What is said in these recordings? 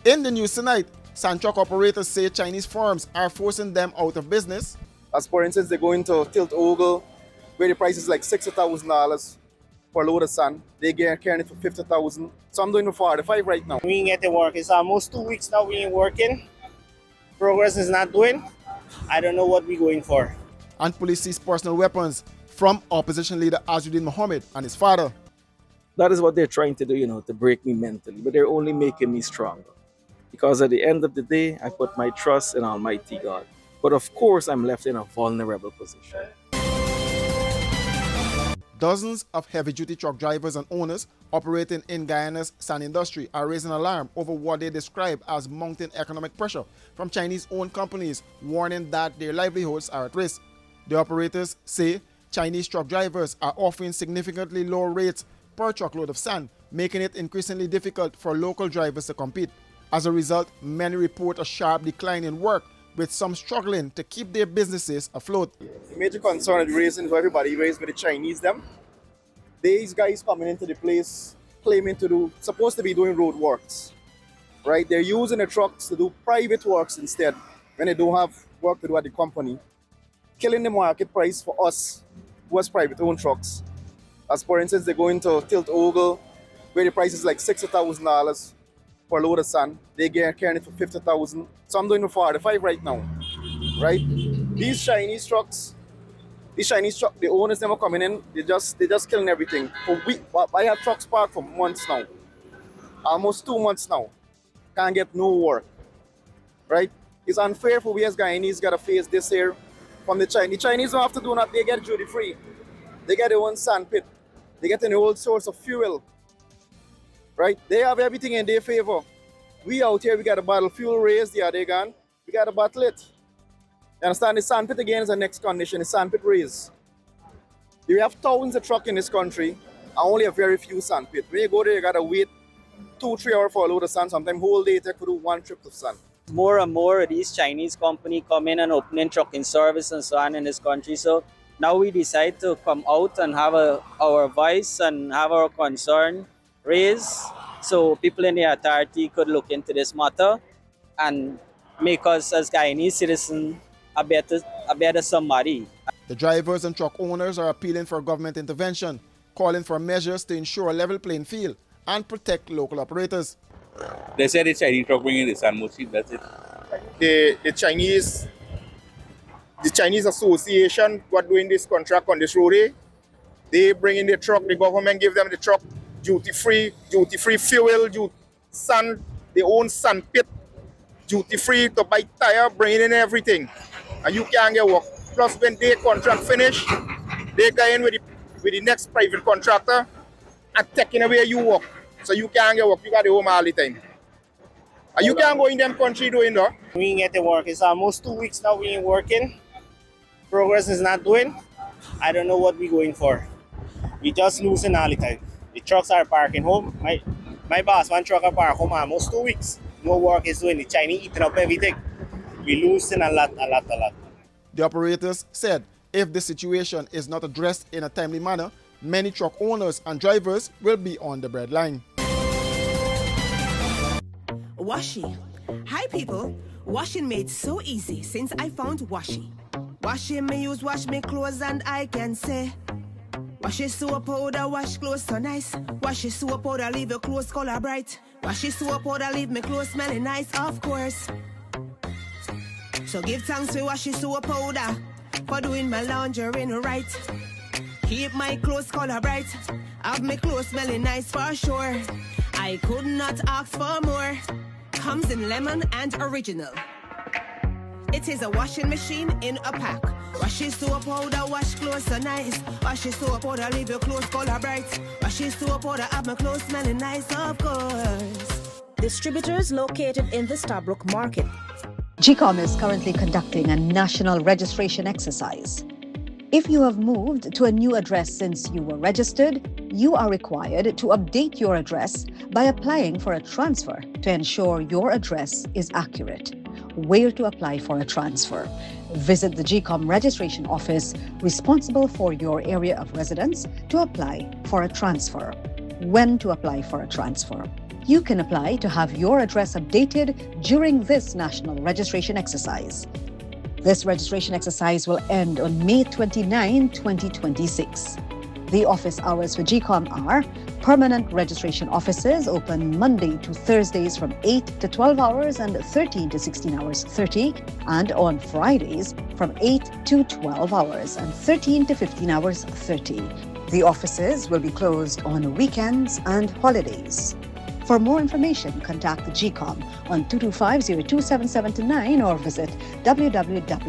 In the news tonight, sand truck operators say Chinese firms are forcing them out of business. As for instance, they go into Tilt Ogle, where the price is like $60,000 for a load of sand. They get carrying it for $50,000. So I'm doing it for 45 right now. We ain't get to work. It's almost 2 weeks now we ain't working. Progress is not doing. I don't know what we're going for. And police seized personal weapons from opposition leader Azudin Mohammed and his father. That is what they're trying to do, to break me mentally. But they're only making me stronger. Because at the end of the day, I put my trust in Almighty God. But of course, I'm left in a vulnerable position. Dozens of heavy-duty truck drivers and owners operating in Guyana's sand industry are raising alarm over what they describe as mounting economic pressure from Chinese-owned companies, warning that their livelihoods are at risk. The operators say Chinese truck drivers are offering significantly lower rates per truckload of sand, making it increasingly difficult for local drivers to compete. As a result, many report a sharp decline in work, with some struggling to keep their businesses afloat. The major concern is raising for everybody raised with the Chinese them. These guys coming into the place claiming supposed to be doing road works, right? They're using the trucks to do private works instead when they don't have work to do at the company, killing the market price for us who has private owned trucks. As for instance, they go into Tilt Ogle, where the price is like $60,000 for a load of sand. They get carrying it for $50,000. So I'm doing it for 45 right now, right? These Chinese trucks, the owners never coming in. They just killing everything. I have trucks parked for months now, almost 2 months now. Can't get no work, right? It's unfair for we as Guyanese gotta face this here from the Chinese. The Chinese don't have to do nothing. They get duty free. They get their own sand pit. They get an old source of fuel, right? They have everything in their favor. We out here, we got to battle fuel raised. Yeah, they gone. We got to battle it. You understand? The sandpit again is the next condition. The sandpit raise. You have thousands of trucks in this country and only a very few sandpit. When you go there, you got to wait 2-3 hours for a load of sand. Sometimes whole day they could do one trip of sand. More and more of these Chinese companies come in and opening trucking service and so on in this country. So now we decide to come out and have our voice and have our concern raised, so people in the authority could look into this matter and make us as Guyanese citizens a better somebody. The drivers and truck owners are appealing for government intervention, calling for measures to ensure a level playing field and protect local operators. They said the Chinese truck bringing the sand mostly, that's it. The Chinese association who are doing this contract on this road, they bring in the truck, the government give them the truck duty-free fuel, sand, their own sand pit, duty-free to buy tire, bring in everything. And you can't get work. Plus when their contract finish, they go in with the next private contractor and taking away your work. So you can't get work, you got the home all the time. And you can't go in them country doing that. We ain't get to work. It's almost 2 weeks now we ain't working. Progress is not doing. I don't know what we're going for. We just losing all the time. The trucks are parking home. My boss, one truck are parked home almost 2 weeks. No work is doing. The Chinese eating up everything. We losing a lot. The operators said if the situation is not addressed in a timely manner, many truck owners and drivers will be on the breadline. Washi. Hi people. Washing made so easy since I found Washi. Washing me use wash me clothes and I can say wash it soap powder, wash clothes so nice. Wash it soap powder, leave your clothes color bright. Wash it soap powder, leave me clothes smelling nice, of course. So give thanks for wash it soap powder for doing my laundry right. Keep my clothes color bright, have my clothes smelling nice for sure. I could not ask for more. Comes in lemon and original. It is a washing machine in a pack. Wash it soap powder, wash clothes so nice. Wash it soap powder, leave your clothes color bright. Wash it soap powder, have my clothes smelling nice, of course. Distributors located in the Stabrook Market. GCOM is currently conducting a national registration exercise. If you have moved to a new address since you were registered, you are required to update your address by applying for a transfer to ensure your address is accurate. Where to apply for a transfer? Visit the GCOM registration office responsible for your area of residence to apply for a transfer. When to apply for a transfer? You can apply to have your address updated during this national registration exercise. This registration exercise will end on May 29, 2026. The office hours for GCOM are: permanent registration offices open Monday to Thursdays from 8 to 12 hours and 13 to 16 hours 30, and on Fridays from 8 to 12 hours and 13 to 15 hours 30. The offices will be closed on weekends and holidays. For more information, contact the GCOM on 225-027729 or visit www.gcom.org.gy.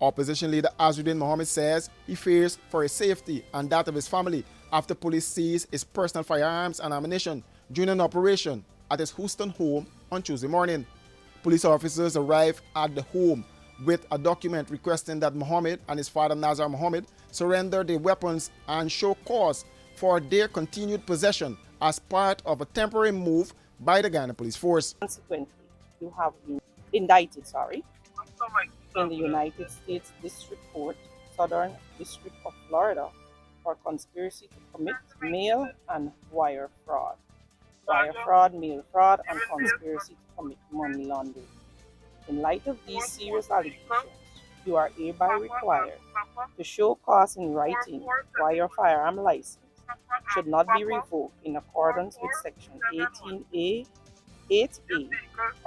Opposition leader Azzuddin Mohammed says he fears for his safety and that of his family after police seized his personal firearms and ammunition during an operation at his Houston home on Tuesday morning. Police officers arrived at the home with a document requesting that Mohammed and his father Nazar Mohammed surrender their weapons and show cause for their continued possession as part of a temporary move by the Guyana Police Force. Consequently, you have been indicted, in the United States District Court, Southern District of Florida, for conspiracy to commit mail and wire fraud, mail fraud, and conspiracy to commit money laundering. In light of these serious allegations, you are hereby required to show cause in writing why your firearm license should not be revoked in accordance with Section 18A, 8A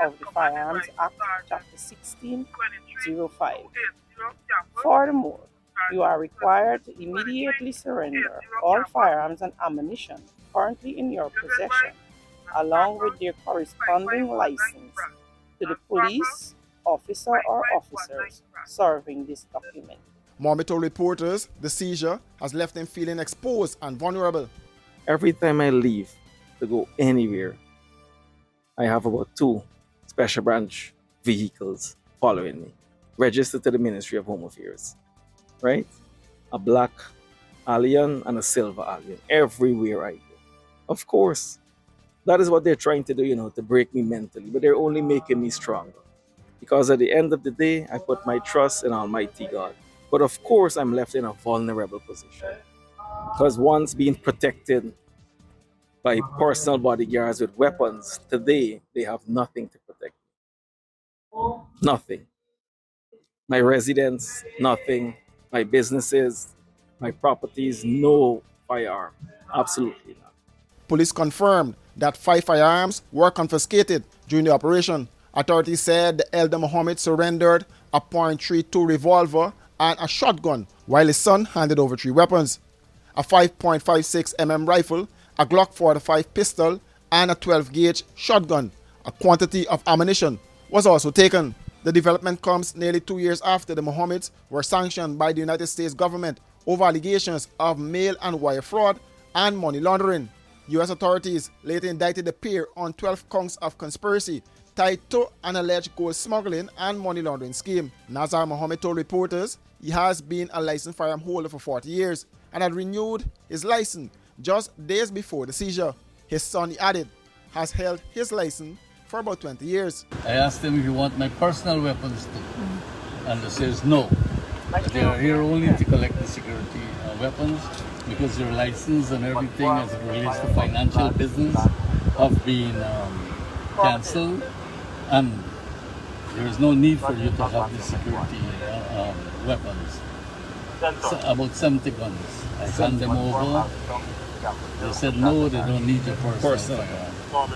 of the Firearms Act, Chapter 1605. Furthermore, you are required to immediately surrender all firearms and ammunition currently in your possession, along with their corresponding license, to the police officer or officers serving this document. Mohammed told reporters the seizure has left him feeling exposed and vulnerable. Every time I leave to go anywhere, I have about 2 special branch vehicles following me, registered to the Ministry of Home Affairs, right? A black alien and a silver alien everywhere I go. Of course, that is what they're trying to do, to break me mentally, but they're only making me stronger. Because at the end of the day, I put my trust in Almighty God. But of course, I'm left in a vulnerable position. Because once being protected by personal bodyguards with weapons, today they have nothing to protect me. Nothing. My residence, nothing. My businesses, my properties, no firearm. Absolutely not. Police confirmed that 5 firearms were confiscated during the operation. Authorities said the elder Mohammed surrendered a .32 revolver and a shotgun, while his son handed over 3 weapons: a 5.56 mm rifle, a Glock 45 pistol, and a 12-gauge shotgun. A quantity of ammunition was also taken. The development comes nearly 2 years after the Mohammeds were sanctioned by the United States government over allegations of mail and wire fraud and money laundering. U.S. authorities later indicted the pair on 12 counts of conspiracy tied to an alleged gold smuggling and money laundering scheme. Nazar Mohammed told reporters he has been a licensed firearm holder for 40 years and had renewed his license just days before the seizure. His son, he added, has held his license for about 20 years. I asked him if he want my personal weapons too, and he says no. They are here only to collect the security weapons, because their license and everything as it relates to financial business have been cancelled, and there is no need for you to have the security weapons. So about 70 guns. I hand them over. They said no, they don't need your personal firearm.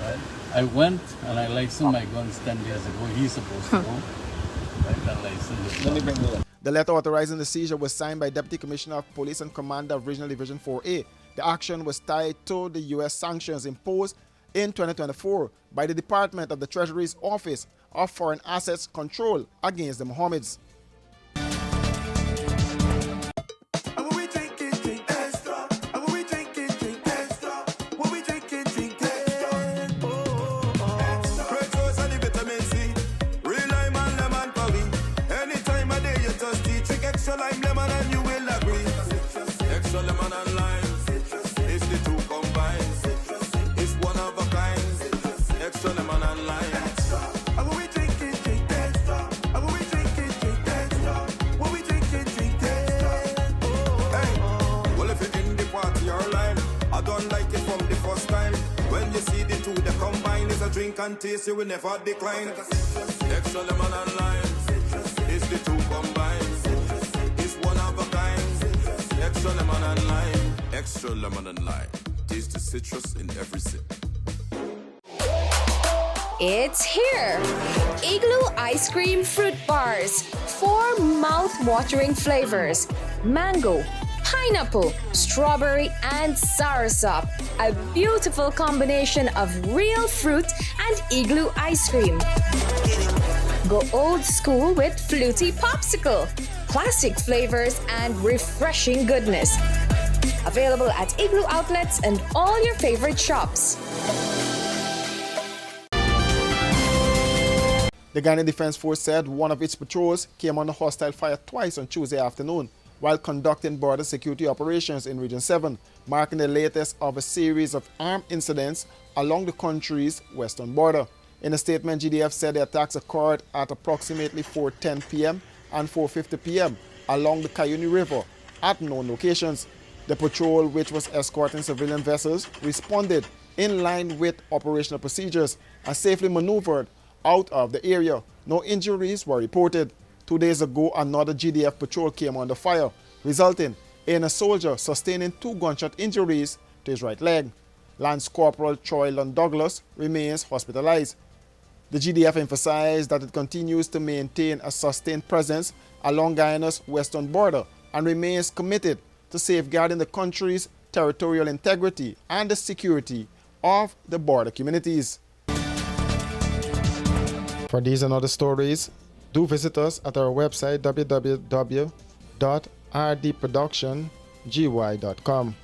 Right? I went and I licensed my guns 10 days ago. He's supposed to go. Right? And license it. The letter authorizing the seizure was signed by Deputy Commissioner of Police and Commander of Regional Division 4A. The action was tied to the U.S. sanctions imposed in 2024 by the Department of the Treasury's Office of Foreign Assets Control against the Mohammeds. Drink and taste, you will never decline. Extra lemon and lime. It's the two combined. It's one of a kind. Extra lemon and lime. Extra lemon and lime. Taste the citrus in every sip. It's here! Igloo Ice Cream Fruit Bars. 4 mouth-watering flavors. Mango, pineapple, strawberry, and soursop. A beautiful combination of real fruit and igloo ice cream. Go old school with fluty popsicle, classic flavors, and refreshing goodness. Available at Igloo outlets and all your favorite shops. The Ghanaian Defense Force said one of its patrols came under hostile fire twice on Tuesday afternoon while conducting border security operations in Region 7, marking the latest of a series of armed incidents along the country's western border. In a statement, GDF said the attacks occurred at approximately 4:10 p.m. and 4:50 p.m. along the Cayuni River at known locations. The patrol, which was escorting civilian vessels, responded in line with operational procedures and safely maneuvered out of the area. No injuries were reported. 2 days ago, another GDF patrol came under fire, resulting in a soldier sustaining 2 gunshot injuries to his right leg. Lance Corporal Troy Lund Douglas remains hospitalized. The GDF emphasized that it continues to maintain a sustained presence along Guyana's western border and remains committed to safeguarding the country's territorial integrity and the security of the border communities. For these and other stories, do visit us at our website www.rdproductiongy.com.